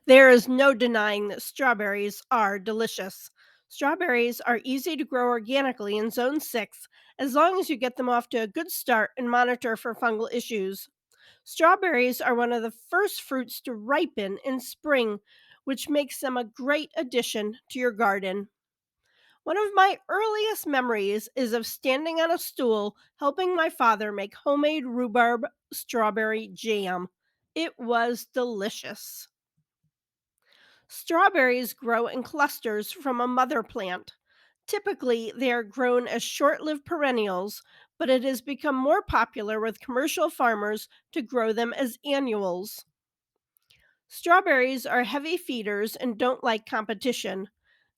There is no denying that strawberries are delicious. Strawberries are easy to grow organically in Zone 6 as long as you get them off to a good start and monitor for fungal issues. Strawberries are one of the first fruits to ripen in spring, which makes them a great addition to your garden. One of my earliest memories is of standing on a stool helping my father make homemade rhubarb strawberry jam. It was delicious. Strawberries grow in clusters from a mother plant. Typically, they are grown as short lived perennials, but it has become more popular with commercial farmers to grow them as annuals. Strawberries are heavy feeders and don't like competition.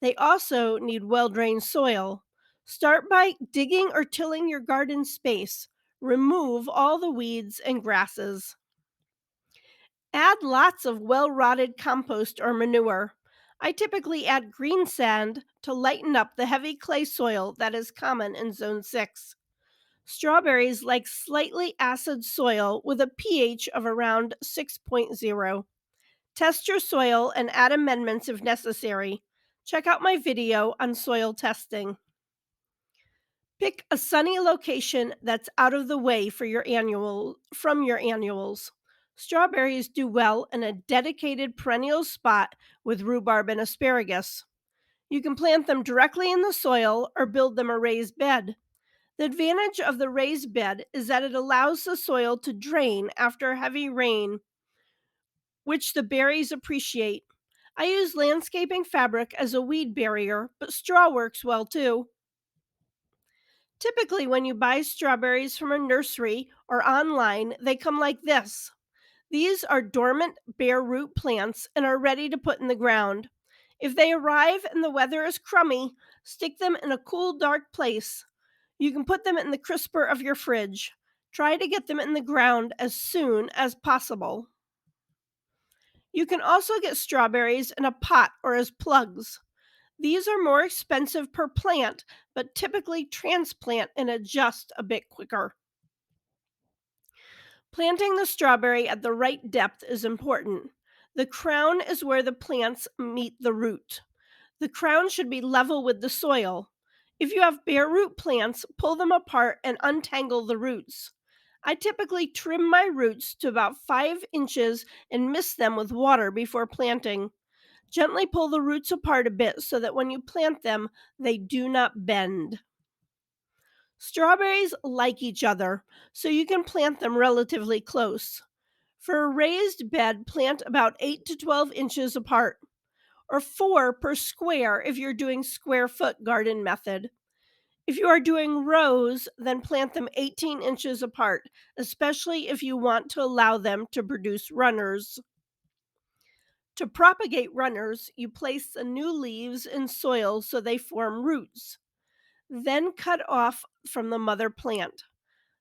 They also need well drained soil. Start by digging or tilling your garden space. Remove all the weeds and grasses. Add lots of well rotted compost or manure. I typically add green sand to lighten up the heavy clay soil that is common in Zone 6. Strawberries like slightly acid soil with a pH of around 6.0. Test your soil and add amendments if necessary. Check out my video on soil testing. Pick a sunny location that's out of the way for your annuals. Strawberries do well in a dedicated perennial spot with rhubarb and asparagus. You can plant them directly in the soil or build them a raised bed. The advantage of the raised bed is that it allows the soil to drain after heavy rain, which the berries appreciate. I use landscaping fabric as a weed barrier, but straw works well too. Typically, when you buy strawberries from a nursery or online, they come like this. These are dormant bare root plants and are ready to put in the ground. If they arrive and the weather is crummy, stick them in a cool, dark place. You can put them in the crisper of your fridge. Try to get them in the ground as soon as possible. You can also get strawberries in a pot or as plugs. These are more expensive per plant, but typically transplant and adjust a bit quicker. Planting the strawberry at the right depth is important. The crown is where the plants meet the root. The crown should be level with the soil. If you have bare root plants, pull them apart and untangle the roots. I typically trim my roots to about 5 inches and mist them with water before planting. Gently pull the roots apart a bit so that when you plant them, they do not bend. Strawberries like each other, so you can plant them relatively close. For a raised bed, plant about 8 to 12 inches apart, or 4 per square if you're doing square foot garden method. If you are doing rows, then plant them 18 inches apart, especially if you want to allow them to produce runners. To propagate runners, you place the new leaves in soil so they form roots. Then cut off from the mother plant.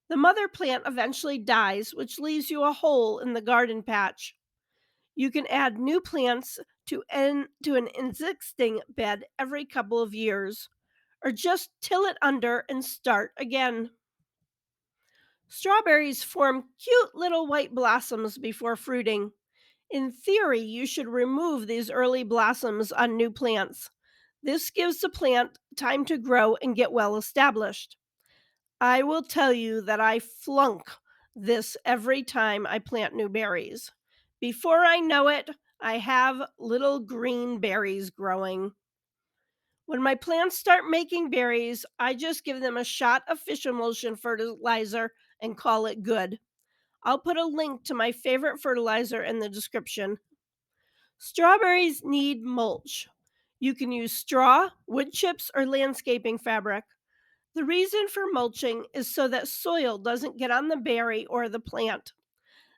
The mother plant eventually dies, which leaves you a hole in the garden patch. You can add new plants to an existing bed every couple of years, or just till it under and start again. Strawberries form cute little white blossoms before fruiting. In theory, you should remove these early blossoms on new plants. This gives the plant time to grow and get well established. I will tell you that I flunk this every time I plant new berries. Before I know it, I have little green berries growing. When my plants start making berries, I just give them a shot of fish emulsion fertilizer and call it good. I'll put a link to my favorite fertilizer in the description. Strawberries need mulch. You can use straw, wood chips, or landscaping fabric. The reason for mulching is so that soil doesn't get on the berry or the plant.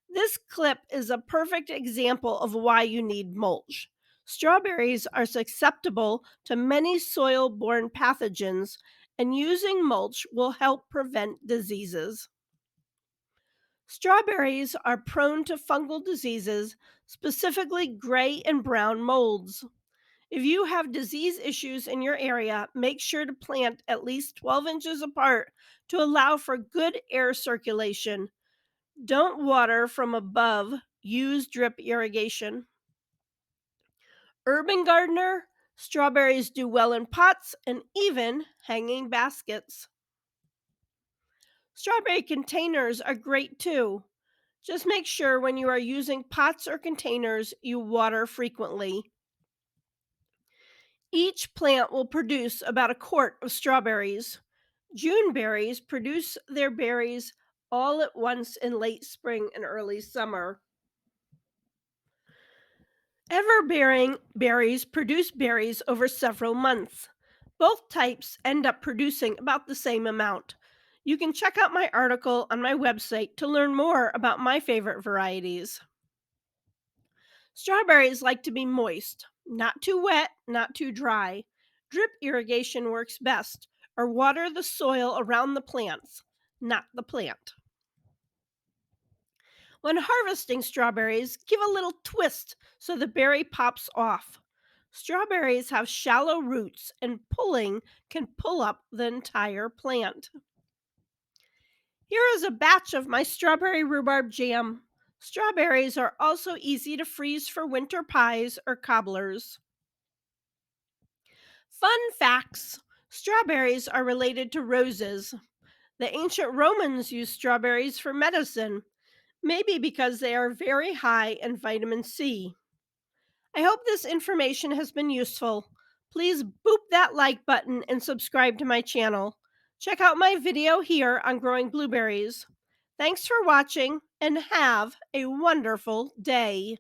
This clip is a perfect example of why you need mulch. Strawberries are susceptible to many soil borne pathogens, and using mulch will help prevent diseases. Strawberries are prone to fungal diseases, specifically gray and brown molds. If you have disease issues in your area, make sure to plant at least 12 inches apart to allow for good air circulation. Don't water from above, use drip irrigation. Urban gardener, strawberries do well in pots and even hanging baskets. Strawberry containers are great too. Just make sure when you are using pots or containers, you water frequently. Each plant will produce about a quart of strawberries. June berries produce their berries all at once in late spring and early summer. Ever-bearing berries produce berries over several months. Both types end up producing about the same amount. You can check out my article on my website to learn more about my favorite varieties. Strawberries like to be moist, not too wet, not too dry. Drip irrigation works best, or water the soil around the plants, not the plant. When harvesting strawberries, give a little twist so the berry pops off. Strawberries have shallow roots, and pulling can pull up the entire plant. Here is a batch of my strawberry rhubarb jam. Strawberries are also easy to freeze for winter pies or cobblers. Fun facts: strawberries are related to roses. The ancient Romans used strawberries for medicine, maybe because they are very high in vitamin C. I hope this information has been useful. Please boop that like button and subscribe to my channel. Check out my video here on growing blueberries. Thanks for watching and have a wonderful day.